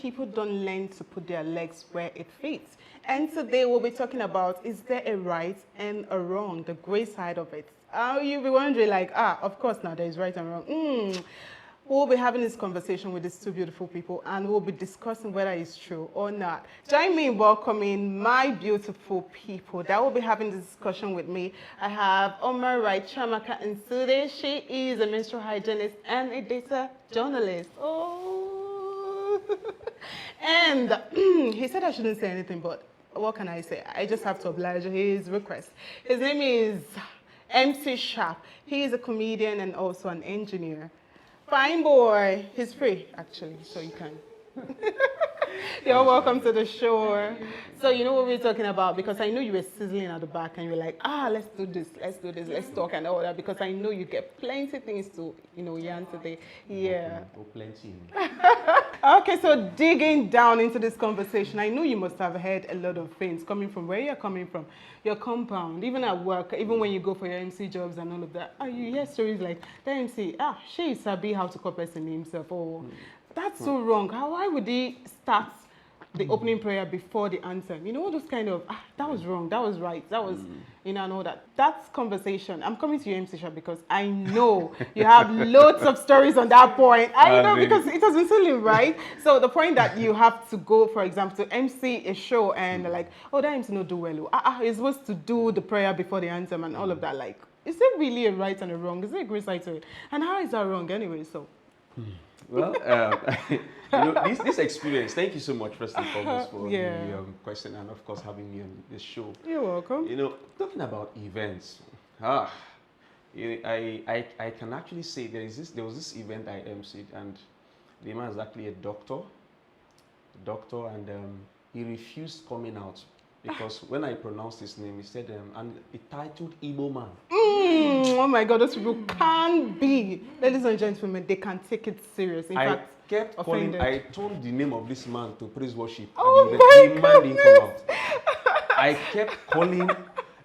people don't learn to put their legs where it fits. And today we'll be talking about, is there a right and a wrong, the gray side of it. You'll be wondering like, of course now there is right and wrong. We'll be having this conversation with these two beautiful people and we'll be discussing whether it's true or not. Join me in welcoming my beautiful people that will be having this discussion with me. I have Omar Wright Chamaka Nsude. She is a menstrual hygienist and a data journalist. Oh. And he said I shouldn't say anything, but what can I say? I just have to oblige his request. His name is MC Sharp. He is a comedian and also an engineer. Fine boy. He's free, actually, so you can. You're welcome to the show. So you know what we're talking about, because I know you were sizzling at the back and you're like, let's do this, let's talk and all that, because I know you get plenty things to, yarn today. Yeah. Oh, plenty. Okay, so digging down into this conversation, I know you must have heard a lot of things coming from where you're coming from, your compound, even at work, even when you go for your MC jobs and all of that. You hear stories like, the MC, she is sabi how to call person himself, or that's so wrong. Why would he start the opening prayer before the anthem? You know, all those kind of, that was wrong, that was right, that was, and all that. That's conversation. I'm coming to you, MC Sharp, because I know you have loads of stories on that point. I know, because it has been selling, right? So the point that you have to go, for example, to MC a show and like, that MC not do well. He's supposed to do the prayer before the anthem and all of that. Like, is there really a right and a wrong? Is there a gray side to it? And how is that wrong anyway? So. Well, this experience, thank you so much, first and foremost, for the question and, of course, having me on this show. You're welcome. Talking about events, I can actually say there was this event I emceed, and the man is actually a doctor, and he refused coming out. Because when I pronounced his name, he said, and a titled Igbo man. Oh my God, those people can be. Ladies and gentlemen, they can take it serious. In fact, I turned the name of this man to praise worship. Oh and my the man didn't come out. I kept calling.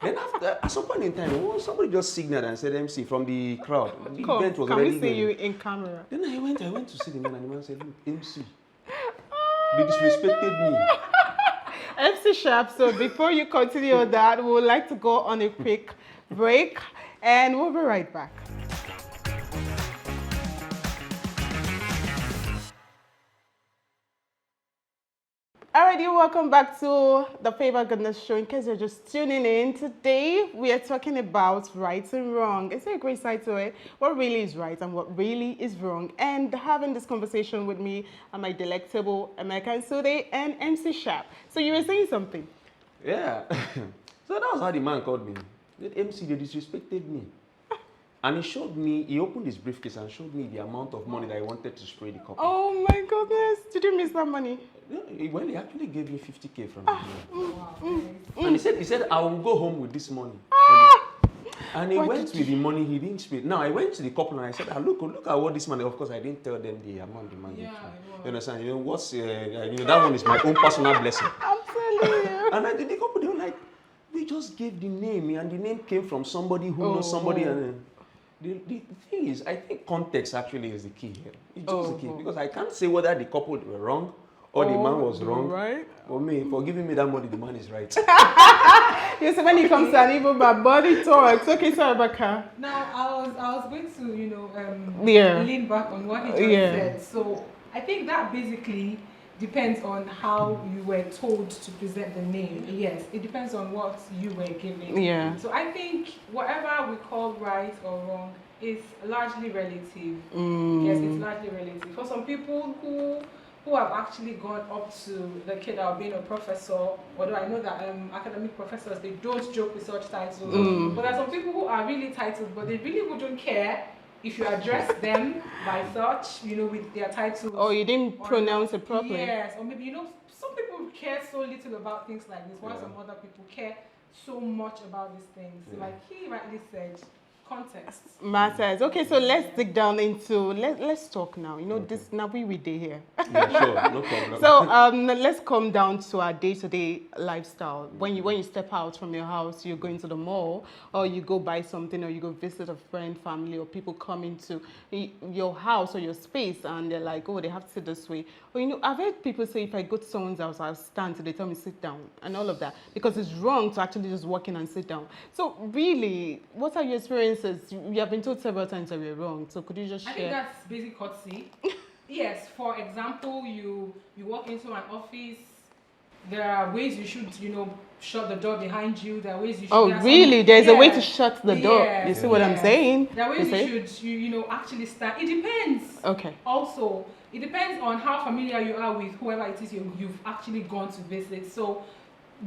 Then at some point in time, somebody just signaled and said, MC, from the crowd. The event was already we see you in camera? Then I went to see the man, and the man said, look, MC, they disrespected me. MC Sharp, so before you continue on that, we would like to go on a quick break and we'll be right back. Alrighty, welcome back to the Favor Goodness Show. In case you're just tuning in, today we are talking about right and wrong. Is there a great side to it? What really is right and what really is wrong? And having this conversation with me are my delectable American Sude and MC Sharp. So you were saying something? Yeah. So that was how the man called me. That MC, they disrespected me. And he opened his briefcase and showed me the amount of money that I wanted to spray the couple. Oh my goodness, did you miss that money? Well, he actually gave me 50K from the And he said, I will go home with this money. And he went with the money, he didn't spray. Now, I went to the couple and I said, look at what this money, of course, I didn't tell them the amount the man gave me. You understand? That one is my own personal blessing. I'm telling you. And the couple, they were like, we just gave the name, and the name came from somebody who knows somebody. And the thing is, I think context actually is the key here. It's just the key. Because I can't say whether the couple were wrong or the man was wrong. Right? For me, for giving me that money, the man is right. Yes, when it comes to an even my body talks. Okay, sorry, Baka. Now, I was going to, lean back on what he just said. So I think that basically depends on how you were told to present the name. Yes, it depends on what you were given. Yeah. So I think whatever we call right or wrong is largely relative. Yes, it's largely relative. For some people who have actually gone up to the kid of being a professor, although I know that academic professors, they don't joke with such titles. But there are some people who are really titled, but they really wouldn't care if you address them by such, with their titles. Oh, you didn't pronounce it properly. Yes, or maybe, some people care so little about things like this, while some other people care so much about these things. Like he rightly said, context. Matters. Okay, so let's dig down into let's talk now. You know, this now we day here. Yeah, sure, no problem. So let's come down to our day-to-day lifestyle. When you step out from your house, you're going to the mall, or you go buy something, or you go visit a friend, family, or people come into your house or your space, and they're like, oh, they have to sit this way. Or, you know, I've heard people say, if I go to someone's house, I'll stand till they tell me sit down, and all of that, because it's wrong to actually just walk in and sit down. So really, what are your experiences? You have been told several times that we're wrong. So could you just share? I think that's basic courtesy. Yes, for example, you walk into an office, there are ways you should, you know, shut the door behind you. There are ways you should. Oh, really? There's a way to shut the door. You see what I'm saying? There are ways you should, you know, actually stand. It depends. Okay. Also, it depends on how familiar you are with whoever it is you've actually gone to visit. So,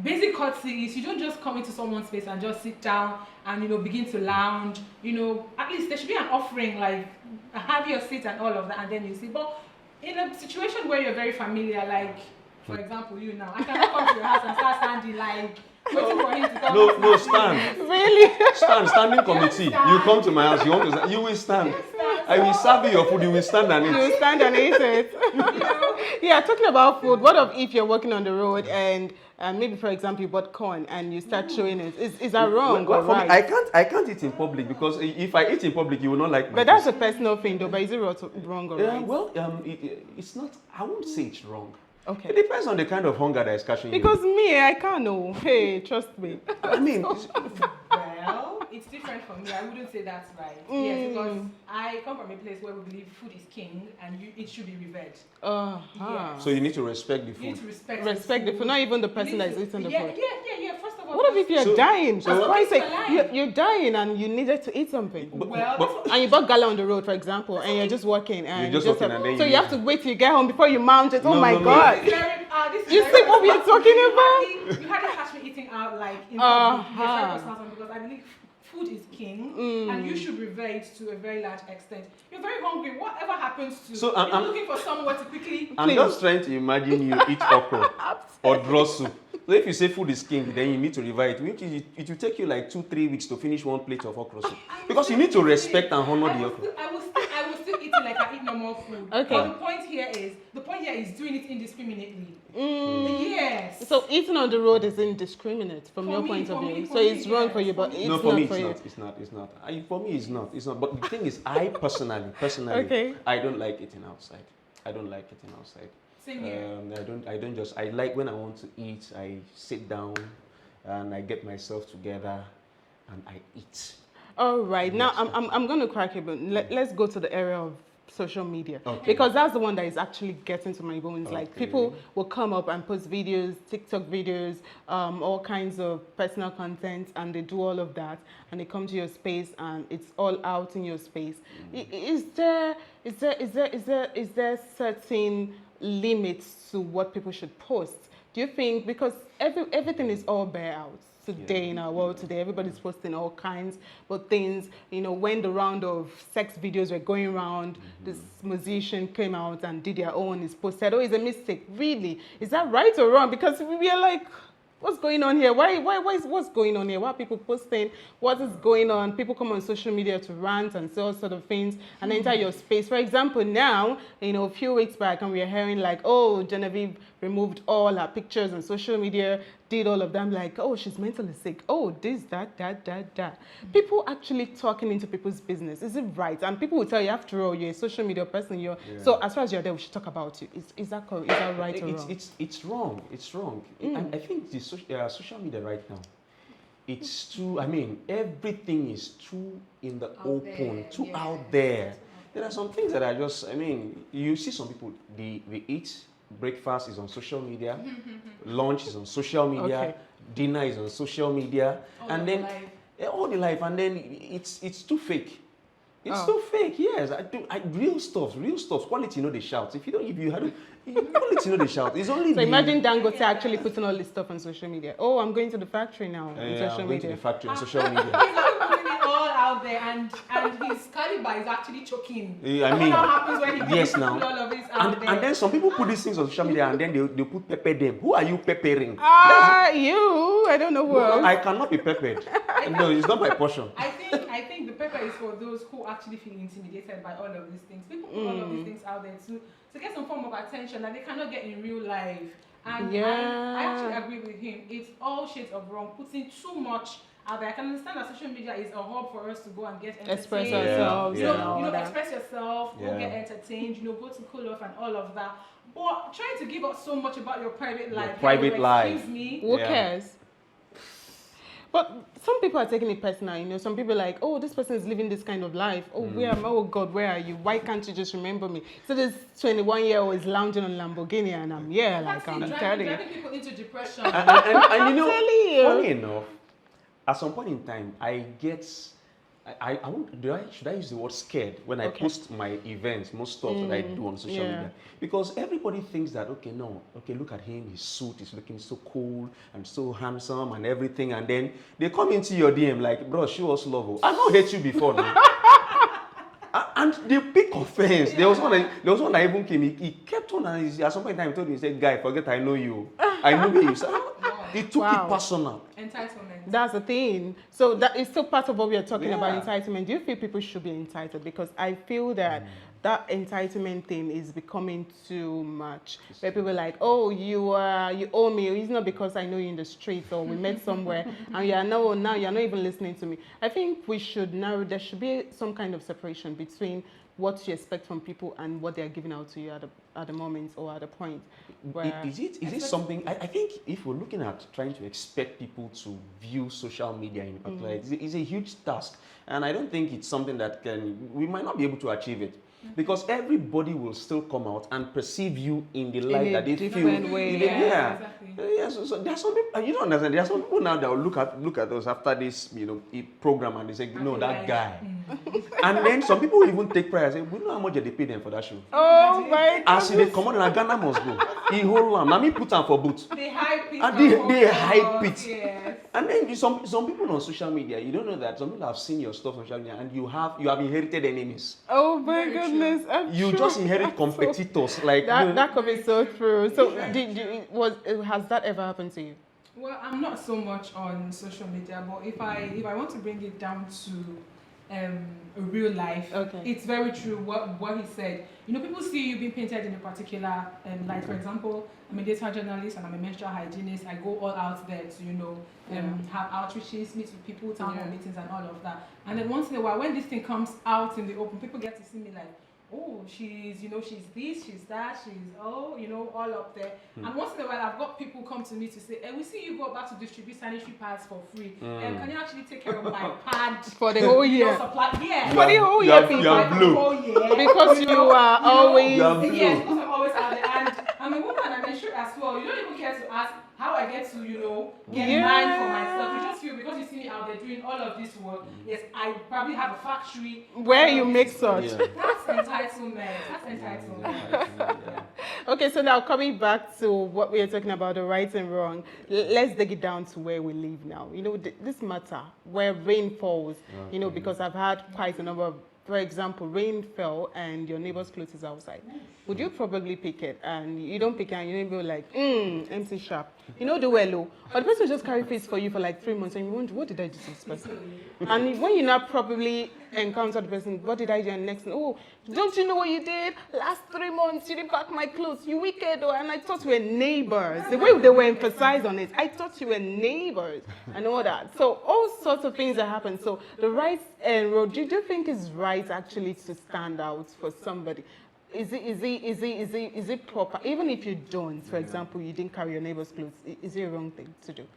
basic courtesy is you don't just come into someone's space and just sit down and, you know, begin to lounge. You know, at least there should be an offering, like have your seat and all of that, and then you sit. But in a situation where you're very familiar, like for example, you now, I cannot come to your house and start standing like waiting for him to come. No, stand. Really? Standing committee. You come to my house, you want to stand, you will stand. I will serve you your food, you will stand and eat. You will stand and eat it. Yeah, talking about food, what if you're walking on the road and maybe, for example, you bought corn and you start showing it? Is that wrong or right? I can't eat in public, because if I eat in public, you will not like my But that's a personal thing, though. But is it wrong or right? Well, it's not. I won't say it's wrong. Okay. It depends on the kind of hunger that is catching you. Because me, I can't know. Hey, trust me. I mean, well, it's different for me. I wouldn't say that's right. Yes, because I come from a place where we believe food is king and it should be revered. Uh-huh. So you need to respect the food. You need to Respect the food, not even the person that is eating the food. Yeah. First of all, What if you're dying? so- That's why I say you're dying and you needed to eat something. And you bought gala on the road, for example, and you're just walking, and You're just walking and then so you you have to wait till you get home before you mount it. Oh No, my no, no. God! You see what we are talking about? You hardly catch me eating out like in public. Because I believe food is king, and you should revere it to a very large extent. You're very hungry. Whatever happens to So, you're I'm looking for somewhere to quickly. I'm just trying to imagine you eat okra or draw soup. So if you say food is king, then you need to revive it. Which is, it will take you like 2-3 weeks to finish one plate of okra soup. Because you need to respect and honor the okra. I will still eat it like I eat normal food. Okay. But the point here is doing it indiscriminately. Yes. So eating on the road is indiscriminate from your point of view. So it's wrong for you, but it's No, not for me for you. it's not. For me, it's not. It's not. But the thing is, I personally, Okay. I don't like eating outside. I don't like eating outside. Same here. I like when I want to eat, I sit down and I get myself together and I eat. All right. Now I'm going to crack it, but let's go to the area of social media, Okay. because that's the one that is actually getting to my bones. Okay. Like people will come up and post videos, TikTok videos, all kinds of personal content, and they do all of that, and they come to your space, and it's all out in your space. Is there certain limits to what people should post? Do you think, because everything is all bare out today in our world today, everybody's posting all kinds of things. You know, when the round of sex videos were going around, this musician came out and did their own, is posted, oh, it's a mistake. Really? Is that right or wrong? Because we are like, what's going on here? Why is what's going on here? Why are people posting? What is going on? People come on social media to rant and say all sort of things and enter your space. For example, now, you know, a few weeks back, and we are hearing like, oh, Genevieve removed all her pictures on social media, did all of them, like, oh, she's mentally sick. Oh, this, that. People actually talking into people's business. Is it right? And people will tell you, after all, you're a social media person. So as far as you're there, we should talk about you. Is that correct? Is that right or wrong? It's wrong. It's wrong. And I think the social media right now, it's too, I mean, everything is too in the open, too out there. There are some things that are just, I mean, you see some people, they eat, breakfast is on social media, lunch is on social media, dinner is on social media, and then all the life, and then it's too fake. It's too fake, yes. Real stuff, quality, they shout. If you had quality, they shout. It's only. So imagine Dangote actually putting all this stuff on social media. Oh, I'm going to the factory now on social I'm going media. to the factory on social media. He's not putting it all out there, and his caliber is actually choking. I mean, what happens when he yes, puts now. all of this out there? And then some people put these things on social media, and then they put pepper them. Who are you peppering? You? I don't know who else. I cannot be peppered. No, it's not my portion. I think the paper is for those who actually feel intimidated by all of these things. People put all of these things out there to get some form of attention that they cannot get in real life. And I actually agree with him. It's all shades of wrong, putting too much out there. I can understand that social media is a hub for us to go and get entertained. Express ourselves. You know, express yourself, go get entertained, go to cool off and all of that. But trying to give us so much about your private life. Private life. Excuse me. Who cares? But some people are taking it personal, some people are like, oh, this person is living this kind of life. Oh, where am I? Oh, God, where are you? Why can't you just remember me? So this 21-year-old is lounging on Lamborghini and I'm here, like I'm telling you. Driving people into depression. And funny enough, at some point in time, I get, should I use the word scared when I post my events, most stuff that I do on social media? Because everybody thinks that, look at him, his suit is looking so cool and so handsome and everything. And then they come into your DM like, bro, show us love. I don't hate you before, man. And the big offense, there was one that even came, he kept on, and at some point in time he told me, he said, guy, forget I know you. I know you. So he took it personal. Entitlement. That's the thing. So that is still part of what we are talking about, entitlement. Do you feel people should be entitled? Because I feel that that entitlement thing is becoming too much. Where people are like, oh, you owe me. It's not because I know you in the streets or we met somewhere and now you're not even listening to me. I think there should be some kind of separation between what you expect from people and what they're giving out to you at the moment or at a point. Is it something, I think if we're looking at trying to expect people to view social media in particular, it's a huge task. And I don't think it's something that we might not be able to achieve it. Because everybody will still come out and perceive you in the light that they feel. So there are some people, you don't understand, there are some people now that will look at us after this program and they say, no, that guy. And then some people will even take pride and say, we know how much they pay them for that show. Oh my God. As they come on and Ghana must go. He hold on. Now me put on for boot. They hype it. And they hype it. Yes. And then some people on social media, you don't know that some people have seen your stuff on social media and you have inherited enemies. Oh my goodness. You just inherit competitors. Like that could be so true. So has that ever happened to you? Well, I'm not so much on social media, but if I want to bring it down to real life, it's very true what he said. People see you being painted in a particular light. For example, I'm a data journalist and I'm a menstrual hygienist. I go all out there to have outreaches, meet with people, town hall meetings, and all of that. And then once in a while, when this thing comes out in the open, people get to see me like, oh, she's this, she's that, she's all up there. And once in a while, I've got people come to me to say, we see you go about to distribute sanitary pads for free. Can you actually take care of my pad for the whole year? Supply? Yeah, for the whole year, people. You're blue. Because you are always. Yes, because I'm always out there. And I'm a woman and I'm sure as well. You don't even care to ask how I get to, get mine for myself. You just feel because you see me out there doing all of this work. Yes, I probably have a factory where you make such. Yeah. That's entitlement. Okay, so now coming back to what we are talking about, the right and wrong, let's dig it down to where we live now. This matter, where rain falls, because I've had quite a number of, for example, rain fell and your neighbor's clothes is outside. Would you probably pick it? And you don't pick it and you don't be like, empty shop. Do well, or the person just carry face for you for like 3 months and you wonder, what did I do to this person? And when you not probably encounter the person, what did I do? And next thing, oh, don't you know what you did? Last 3 months, you didn't pack my clothes. You wicked, and I thought we were neighbors. The way they were emphasized on it, I thought you were neighbors and all that. So all sorts of things that happen. So the right and wrong, do you think it's right actually to stand out for somebody? Is it proper? Even if you don't, for example, you didn't carry your neighbor's clothes, is it a wrong thing to do?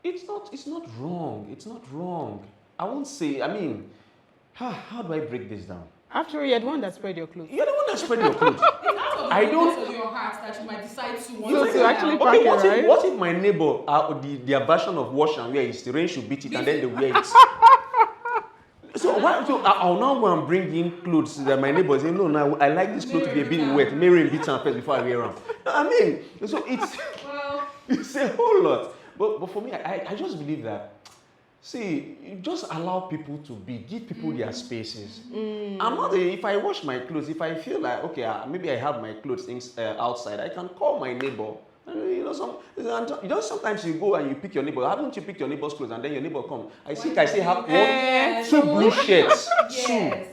It's not wrong. It's not wrong. I won't say, how do I break this down? After all, you're the one that spread your clothes. You're the one that spread your clothes. I don't. Of your heart that you might decide to want to actually pack it, right? What if my neighbor, their version of wash and wear is the rain should beat it and then they wear it? So I'll now go and bring in clothes that my neighbor say, no, I like this clothes to be a bit wet. May rain beat them first before I wear them. So it's a whole lot. But for me, I just believe that, see, you just allow people to be, give people their spaces. I'm not if I wash my clothes, if I feel like, okay, maybe I have my clothes outside, I can call my neighbor Sometimes you go and you pick your neighbor. Haven't you picked your neighbor's clothes and then your neighbor come? I think I say have one, Yes. two blue shirts, Yes.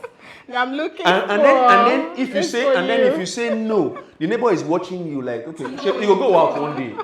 I'm looking and then if you this say for and then if you say no, the neighbor is watching you like, okay, you will go out one day.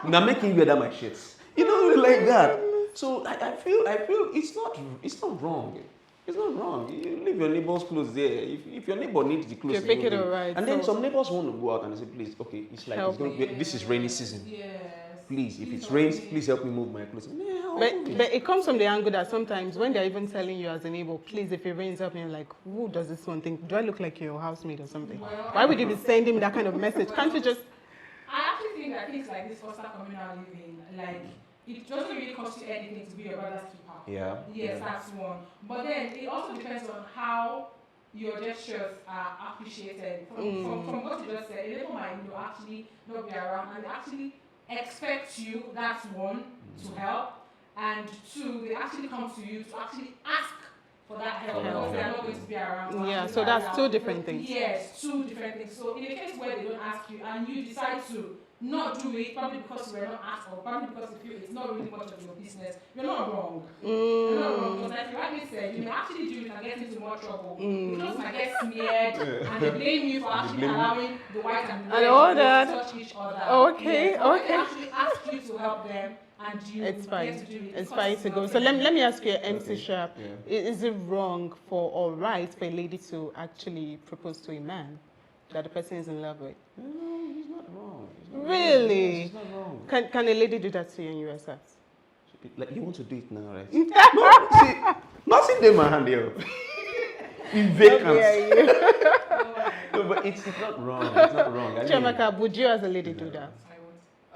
Now making you wear that my shirts. Like that. So I feel it's not wrong. It's not wrong. You leave your neighbor's clothes there. If your neighbor needs the clothes, You pick it all right. And then some neighbors want to go out and say, please, okay, it's like Help this is rainy season. Yes. Please, if it rains, please help me move my clothes. But it comes from the angle that sometimes when they're even telling you as a neighbor, please, if it rains, help me, you're like, who does this one think? Do I look like your housemaid or something? Well, Why would you be sending that kind of message? Can't you just... I actually think that things like this foster communal living, like, it doesn't really cost you anything to be your brother's keeper. Yeah. Yes, that's one. But then it also depends on how your gestures are appreciated. From what you just said, a neighbor might actually not be around and they actually expect you, that's one, to help. And two, they actually come to you to actually ask for that help because they are not going to be around. Yeah, so that's two different things. Yes, two different things. So in a case where they don't ask you and you decide to not do it, probably because you were not asked or probably because you feel it's not really much of your business, you're not wrong. You're not wrong because like you rightly said, you may actually do it and get into more trouble. Because might get smeared and they blame you for actually allowing the white and the red to touch each other. Okay, yes. Or okay. they actually ask you to help them and you It's fine. get to do it. It's because fine to go. not So fair. let me ask you, MC Sharp, Yeah. is it wrong for or right for a lady to actually propose to a man that the person is in love with? No, it's not wrong. It's not Really? It's not wrong. Can a lady do that to you in USS? Like you want to do it now, right? No, see, nothing in my hand here. In vacant. No, but it's not wrong. It's not wrong. I mean, Chiamaka, would you as a lady do that?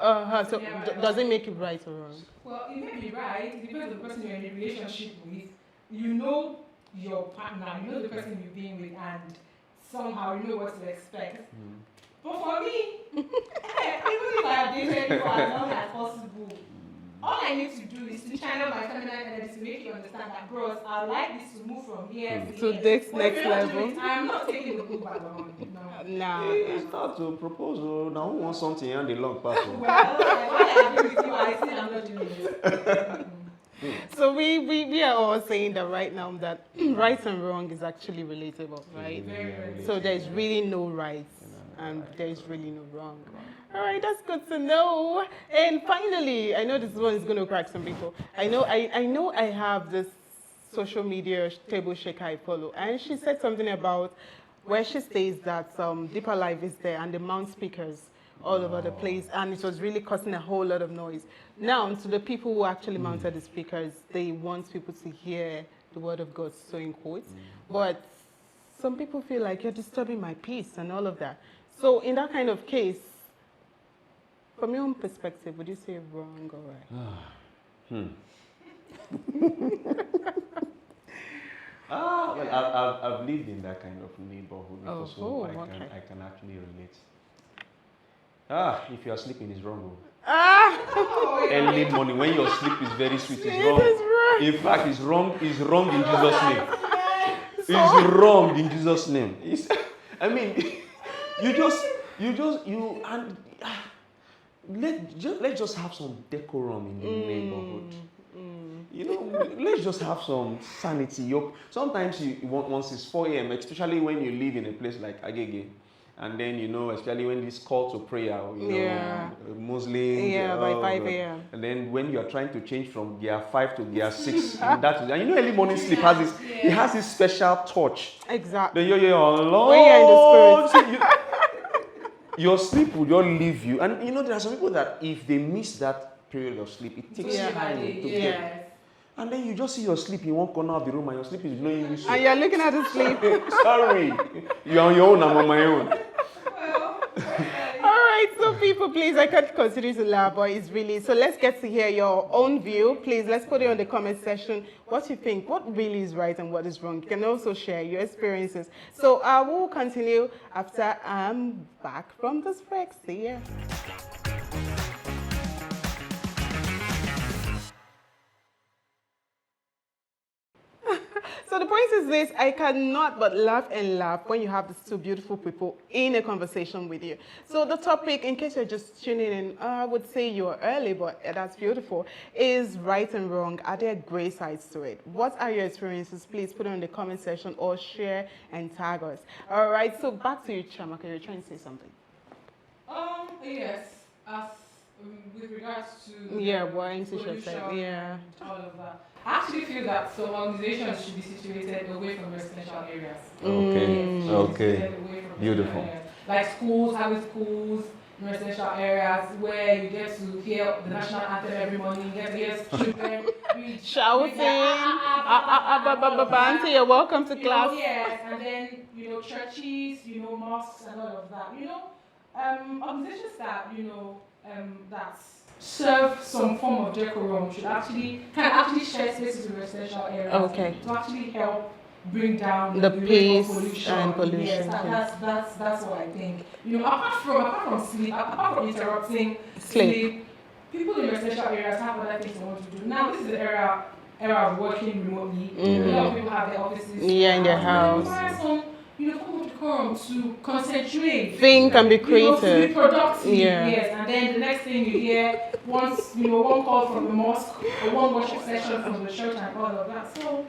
I won't. So does it make it right or wrong? Well, it may be right. It depends on the person you're in a relationship with. You know your partner, you know the person you're being with, and somehow you know what to expect. But for me, even if I have dated you for as long as possible, all I need to do is to channel my feminine energy to make you understand that, bros, I like this to move from here To here. this But if next you're not level. doing it, I'm not taking the book back on. No. Nah. it's not to propose. Now who wants something and the long pass? Well, I agree with you. I see I'm not doing it. So we are all saying that right now that right and wrong is actually relatable, right? Very, very So there's really no right and there's really no wrong. All right, that's good to know. And finally, I know this one is going to crack some people. I know I have this social media table shaker I follow, and she said something about where she stays that Deeper Life is there and the mount speakers all over the place, and it was really causing a whole lot of noise. Now, to the people who actually mounted the speakers, they want people to hear the word of God, so in quotes. But some people feel like you're disturbing my peace and all of that. So in that kind of case, from your own perspective, would you say wrong or right? Well, I've lived in that kind of neighborhood before, so okay. I can actually relate. If you are sleeping, it's wrong. Early morning when your sleep is very sweet, it's wrong. It is wrong. In fact, it's wrong in Jesus' name. It's wrong in Jesus' name. I mean, let's just have some decorum in the neighborhood. Let's just have some sanity. Sometimes once it's 4 a.m., especially when you live in a place like Agege, and then especially when this call to prayer, Muslims, by 5 a.m. and then when you are trying to change from gear 5 to gear 6, and early morning sleep has this, it has this special touch. Exactly. Then you're alone. When you're in the spirit. Your sleep will just leave you, and there are some people that if they miss that period of sleep, it takes time to get. And then you just see your sleep in one corner of the room, and your sleep is blowing you. And you're looking at the sleep. Sorry, you're on your own. I'm on my own. All right, so people, please, I can't consider to laugh, but it's really, so let's get to hear your own view. Please, let's put it on the comment section. What you think, what really is right and what is wrong. You can also share your experiences. So I will continue after I'm back from this break. See ya. So the point is this, I cannot but laugh and laugh when you have these two beautiful people in a conversation with you. So the topic, in case you're just tuning in, I would say you're early, but that's beautiful, is right and wrong. Are there gray sides to it? What are your experiences? Please put it in the comment section or share and tag us. All right, so back to you, Chiamaka. You're trying to say something. Yes, as with regards to what Auntie said, yeah. all of that. I actually feel that some organizations should be situated away from residential areas. Okay. Yes, Okay. situated away from Beautiful. residential areas. Like schools, having schools in residential areas where you get to hear the national anthem every morning, you get to hear children read, Shouting, Auntie, you're welcome to class. Yes, and then churches, mosques and all of that. Organizations that that serve some form of decorum can actually share spaces in residential areas to actually help bring down the rate pace of pollution. and pollution. Yes, that's what I think. Apart from sleep, apart from interrupting sleep, people in residential areas have other things they want to do. Now this is the era of working remotely. A lot of people have their offices. In their house. Form of decorum to concentrate, think and be creative, to be productive. Yes, and then the next thing you hear, one call from the mosque or one worship session from the church and all of that. So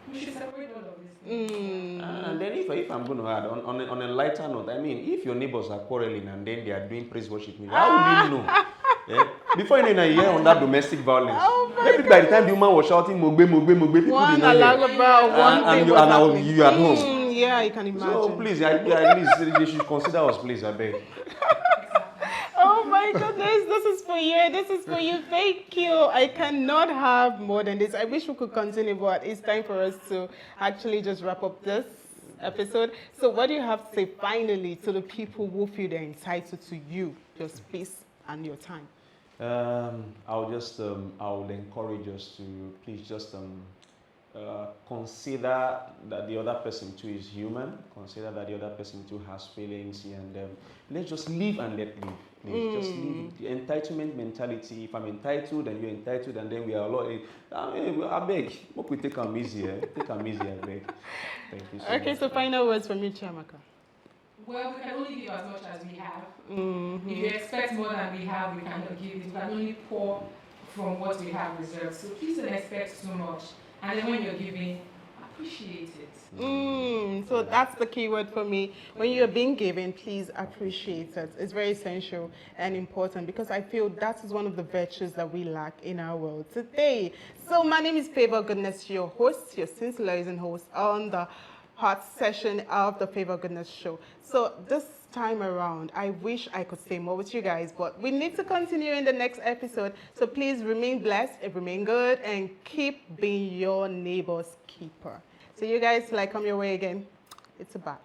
we should separate all of this. And then if I'm going to add on a lighter note, I mean, if your neighbors are quarreling and then they are doing praise worship, how would you know? Yeah? Before you know, you hear on that domestic violence. Maybe by the time the woman was shouting mogbe, people didn't know. And you at home. Yeah, you can imagine. So please, at least they should consider us, please, I beg. Oh my goodness, this is for you. This is for you. Thank you. I cannot have more than this. I wish we could continue, but it's time for us to actually just wrap up this episode. So what do you have to say finally to the people who feel they're entitled to you, your space and your time? I would encourage us to please just consider that the other person too is human. Consider that the other person too has feelings, and let's just live and let live. Just live. The entitlement mentality. If I'm entitled and you're entitled, and then we are a lot. I beg, hope we take them easier. Take them easier, I beg. Thank you so much. Okay, so final words from you, Chiamaka. Well, we can only give as much as we have. If you expect more than we have, we cannot give it. We can only pour from what we have reserved. So please don't expect too much. And then when you're giving, appreciate it. So that's the key word for me. When you're being given, please appreciate it. It's very essential and important because I feel that is one of the virtues that we lack in our world today. So my name is Favor Goodness, your host, your scintillating host on the hot session of the Favor Goodness Show. So this time around, I wish I could say more with you guys, but we need to continue in the next episode. So please remain blessed, remain good, and keep being your neighbor's keeper. So you guys, come your way again. It's a bye.